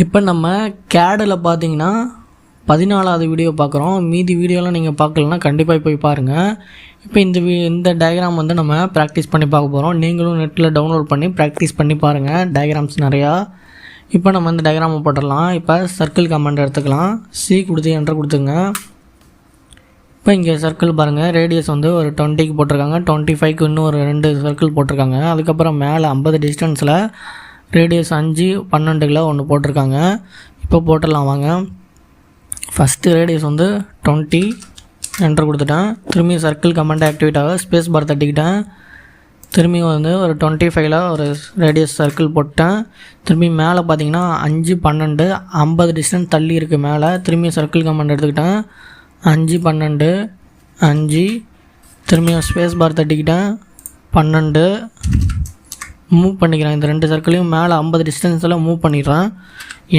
இப்போ நம்ம கேடில் பார்த்தீங்கன்னா 14வது வீடியோ பார்க்குறோம். மீதி வீடியோலாம் நீங்கள் பார்க்கலன்னா கண்டிப்பாக போய் பாருங்கள். இப்போ இந்த டயக்ராம் வந்து நம்ம ப்ராக்டிஸ் பண்ணி பார்க்க போகிறோம். நீங்களும் நெட்டில் டவுன்லோட் பண்ணி ப்ராக்டிஸ் பண்ணி பாருங்கள். டயக்ராம்ஸ் நிறையா. இப்போ நம்ம இந்த டயக்ராமை போட்டுடலாம். இப்போ சர்க்கிள் கமாண்ட் எடுத்துக்கலாம். சி கொடுத்து என்டர் கொடுத்துங்க. இப்போ இங்கே சர்க்கிள் பாருங்கள். ரேடியஸ் வந்து ஒரு 20க்கு போட்டிருக்காங்க. 25க்கு இன்னும் ஒரு 2 சர்க்கிள் போட்டிருக்காங்க. அதுக்கப்புறம் மேலே 50 டிஸ்டன்ஸில் ரேடியஸ் 5 12ல் ஒன்று போட்டிருக்காங்க. இப்போ போட்டுடலாம் வாங்க. ஃபஸ்ட்டு ரேடியஸ் வந்து 20 என்டர் கொடுத்துட்டேன். திரும்பி சர்க்கிள் கமாண்ட் ஆக்டிவேட் ஆக ஸ்பேஸ் பார் தட்டிக்கிட்டேன். திரும்பி வந்து ஒரு 25ல் ஒரு ரேடியஸ் சர்க்கிள் போட்டேன். திரும்பி மேலே பார்த்தீங்கன்னா 5 12 50 டிஸ்டன்ஸ் தள்ளி இருக்குது மேலே. திரும்பி சர்க்கிள் கமாண்ட் எடுத்துக்கிட்டேன். 5 12 5 திரும்பி ஸ்பேஸ் பார் தட்டிக்கிட்டேன். 12 மூவ் பண்ணிக்கிறேன். இந்த 2 சர்க்கிளையும் மேலே 50 டிஸ்டன்ஸில் மூவ் பண்ணிடுறேன்.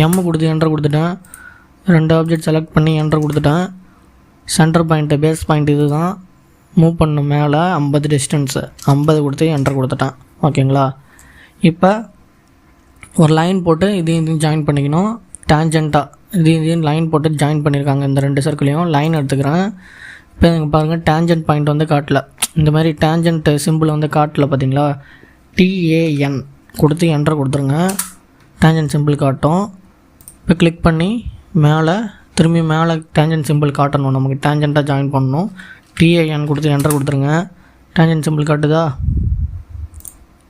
எம் கொடுத்து என்டர் கொடுத்துட்டேன். 2 ஆப்ஜெக்ட் செலக்ட் பண்ணி என்டர் கொடுத்துட்டேன். சென்டர் பாயிண்ட்டு பேஸ் பாயிண்ட் இது தான் மூவ் பண்ண மேலே 50 டிஸ்டன்ஸு 50 கொடுத்து என்டர் கொடுத்துட்டேன். ஓகேங்களா? இப்போ ஒரு லைன் போட்டு இதையும் ஜாயின் பண்ணிக்கணும். டேஞ்சண்ட்டாக இதையும் லைன் போட்டு ஜாயின் பண்ணியிருக்காங்க. இந்த 2 சர்க்கிளையும் லைன் எடுத்துக்கிறேன். இப்போ இங்கே பாருங்கள், டேஞ்சன்ட் பாயிண்ட் வந்து காட்டல. இந்த மாதிரி டேஞ்சன்ட் சிம்பிள் வந்து காட்டல பார்த்தீங்களா? TAN கொடுத்து என்டர் கொடுத்துருங்க. டேஞ்சன்ட் சிம்பிள் காட்டும். இப்போ கிளிக் பண்ணி மேலே திரும்பி மேலே டேஞ்சன்ட் சிம்பிள் காட்டணும். நமக்கு டேஞ்சண்ட்டாக ஜாயின் பண்ணணும். TAN கொடுத்து என்டர் கொடுத்துருங்க. டேஞ்சன்ட் சிம்பிள் காட்டுதா?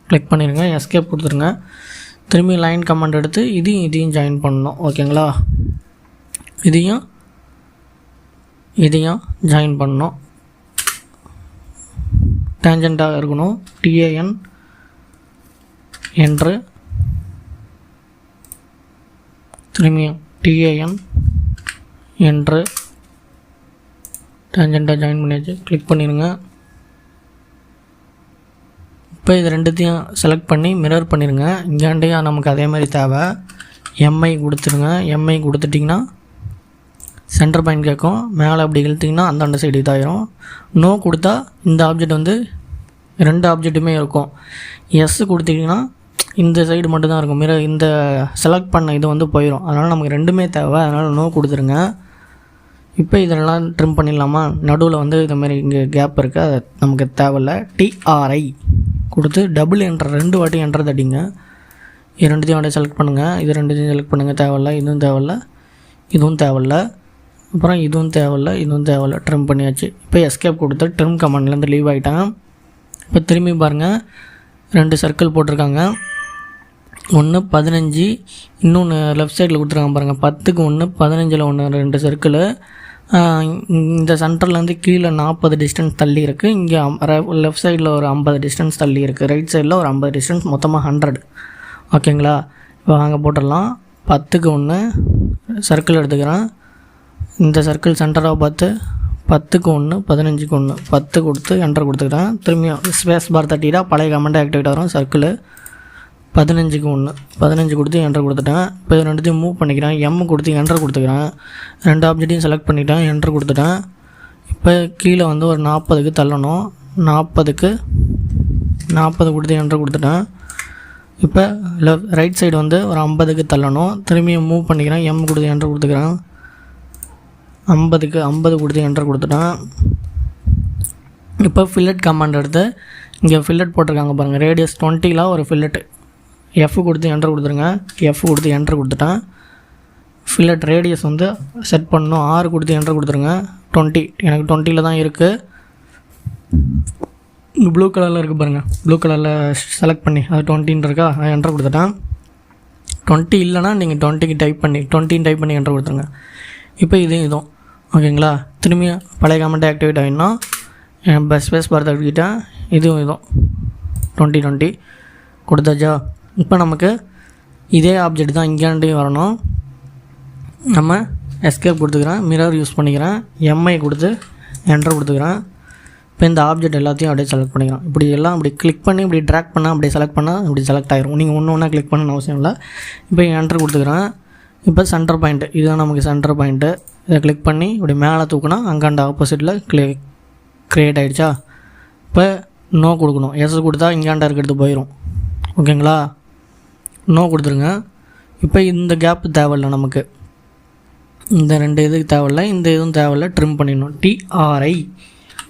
கிளிக் பண்ணிடுங்க. எஸ்கேப் கொடுத்துருங்க. திரும்பி லைன் கமாண்ட் எடுத்து இதையும் ஜாயின் பண்ணணும். ஓகேங்களா? இதையும் ஜாயின் பண்ணணும். டேஞ்சண்ட்டாக இருக்கணும். TAN என்று திரும்பியும் TAN என்று டேஞ்சண்ட்டாக ஜாயின் பண்ணியாச்சு. கிளிக் பண்ணிடுங்க. இப்போ இது ரெண்டுத்தையும் செலக்ட் பண்ணி மிரர் பண்ணிடுங்க. இங்காண்டையும் நமக்கு அதே மாதிரி தேவை. MI கொடுத்துருங்க. MI கொடுத்துட்டிங்கன்னா சென்டர் பாயிண்ட் கேட்கும். மேலே அப்படி இழுத்திங்கன்னா அந்தாண்ட சைடு இதாயிரும். நோ கொடுத்தா இந்த ஆப்ஜெக்ட் வந்து 2 ஆப்ஜெக்ட்டுமே இருக்கும். எஸ் கொடுத்திங்கன்னா இந்த சைடு மட்டும்தான் இருக்கும். மிரர் இந்த செலக்ட் பண்ண இது வந்து போயிடும். அதனால் நமக்கு 2மே தேவை. அதனால் நோ கொடுத்துருங்க. இப்போ இதெல்லாம் ட்ரிம் பண்ணிடலாமா? நடுவில் வந்து இது மாதிரி இங்கே கேப் இருக்குது, அது நமக்கு தேவையில்ல. TRI கொடுத்து டபுள் என்டர் 2 வாட்டி என்டர் தட்டிங்க. இது 2த்தையும் அப்படியே செலக்ட் பண்ணுங்கள். இது 2த்தையும் செலக்ட் பண்ணுங்கள். தேவையில்ல. இதுவும் தேவையில்ல. இதுவும் தேவையில்ல. அப்புறம் இதுவும் தேவையில்ல. இதுவும் தேவையில்ல. ட்ரிம் பண்ணியாச்சு. இப்போ எஸ்கேப் கொடுத்து ட்ரிம் கமாண்ட்லேருந்து லீவ் ஆகிட்டேன். இப்போ திரும்பி பாருங்கள், 2 சர்க்கிள் போட்டிருக்காங்க. ஒன்று 15 இன்னொன்று லெஃப்ட் சைடில் கொடுத்துருக்காங்க பாருங்கள். 10க்கு 1 15ல் 1 2 சர்க்கிள். இந்த சென்டர்லேருந்து கீழே 40 டிஸ்டன்ஸ் தள்ளி இருக்குது. இங்கே லெஃப்ட் சைடில் ஒரு 50 டிஸ்டன்ஸ் தள்ளி இருக்குது. ரைட் சைடில் ஒரு 50 டிஸ்டன்ஸ், மொத்தமாக 100. ஓகேங்களா? இப்போ வாங்க போட்டுடலாம். 10க்கு 1 சர்க்கிள் எடுத்துக்கிறேன். இந்த சர்க்கிள் சென்டராக பார்த்து 10க்கு 1 15க்கு 1 10 கொடுத்து என்டர் கொடுத்துக்கிறேன். திரும்பியும் ஸ்பேஸ் பார் தட்டிட்டா பழைய கமெண்ட் ஆக்டிவேட் ஆகும். சர்க்கிள் 15க்கு 1 15 கொடுத்து என்டர் கொடுத்துட்டேன். இப்போ 2த்தையும் மூவ் பண்ணிக்கிறேன். எம் கொடுத்து என்டர் கொடுத்துக்கிறேன். 2 ஆப்ஜெக்டையும் செலக்ட் பண்ணிவிட்டேன். என்டர் கொடுத்துட்டேன். இப்போ கீழே வந்து ஒரு 40க்கு தள்ளணும். 40 கொடுத்து என்டர் கொடுத்துட்டேன். இப்போ ரைட் சைடு வந்து ஒரு 50க்கு தள்ளணும். திரும்பியும் மூவ் பண்ணிக்கிறேன். எம் கொடுத்து என்டர் கொடுத்துக்கிறேன். 50 கொடுத்து என்டர் கொடுத்துட்டேன். இப்போ ஃபில்லட் கமாண்ட் எடுத்து இங்கே ஃபில்லட் போட்டிருக்காங்க பாருங்கள். ரேடியஸ் 20ல் ஒரு ஃபில்லட் F கொடுத்து என்டர் கொடுத்துருங்க. F கொடுத்து என்டர் கொடுத்துட்டேன். ஃபில்லட் ரேடியஸ் வந்து செட் பண்ணணும். 6 கொடுத்து என்டர் கொடுத்துருங்க. 20 எனக்கு 20ல் தான் இருக்குது. இங்கே ப்ளூ கலரில் இருக்குது பாருங்கள். ப்ளூ கலரில் செலக்ட் பண்ணி அது 20 இருக்கா, அது என்டர் கொடுத்துட்டேன். 20 இல்லைனா நீங்கள் 20க்கு டைப் பண்ணி என்டர் கொடுத்துருங்க. இப்போ இதுவும் ஓகேங்களா? திரும்பி பழைய கமெண்ட் ஆக்டிவேட் ஆகிடணும். ஸ்பேஸ் பார் தட்டிக்கிட்டேன். இதுவும் 20 கொடுத்தாச்சா? இப்போ நமக்கு இதே ஆப்ஜெக்ட் தான் இங்கேண்டையும் வரணும். நம்ம எஸ்கேப் கொடுத்துக்கிறேன். மிரர் யூஸ் பண்ணிக்கிறேன். MI கொடுத்து என்டர் கொடுத்துக்கிறேன். இப்போ இந்த ஆப்ஜெக்ட் எல்லாத்தையும் அப்படியே செலக்ட் பண்ணிக்கிறேன். இப்படி எல்லாம் அப்படி கிளிக் பண்ணி இப்படி ட்ராக் பண்ணால் அப்படியே செலக்ட் பண்ணால் இப்படி செலக்ட் ஆகிரும். நீங்கள் ஒன்று கிளிக் பண்ணணும்னு அவசியம் இல்லை. இப்போ என்டர் கொடுத்துக்கிறேன். இப்போ சென்டர் பாயிண்ட்டு இதுதான் நமக்கு சென்டர் பாயிண்ட்டு. இதை கிளிக் பண்ணி இப்படி மேலே தூக்குனா அங்காண்ட ஆப்போசிட்டில் க்ரியேட் ஆகிடுச்சா? இப்போ நோ கொடுக்கணும். எஸ் கொடுத்தா இங்காண்ட இருக்கிறது போயிடும். ஓகேங்களா? நோ கொடுத்துருங்க. இப்போ இந்த கேப்பு தேவையில்லை நமக்கு, இந்த 2 இதுக்கு தேவையில்லை, இந்த இதுவும் தேவையில்லை, ட்ரிம் பண்ணிடணும். TRI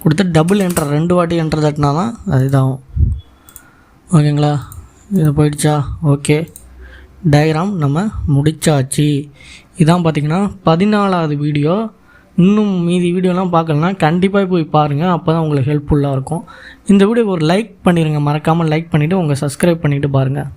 கொடுத்து டபுள் என்டர் 2 வாட்டி என்டர் தட்டினா தான் அது இதாகும். ஓகேங்களா, இது போயிடுச்சா? ஓகே, டயக்ராம் நம்ம முடிச்சாச்சு. இதான் பார்த்திங்கன்னா 14வது வீடியோ. இன்னும் மீதி வீடியோலாம் பார்க்கலன்னா கண்டிப்பாக போய் பாருங்கள், அப்போ தான் உங்களுக்கு ஹெல்ப்ஃபுல்லாக இருக்கும். இந்த வீடியோக்கு ஒரு லைக் பண்ணிடுங்க, மறக்காமல் லைக் பண்ணிவிட்டு உங்கள் சப்ஸ்கிரைப் பண்ணிவிட்டு பாருங்கள்.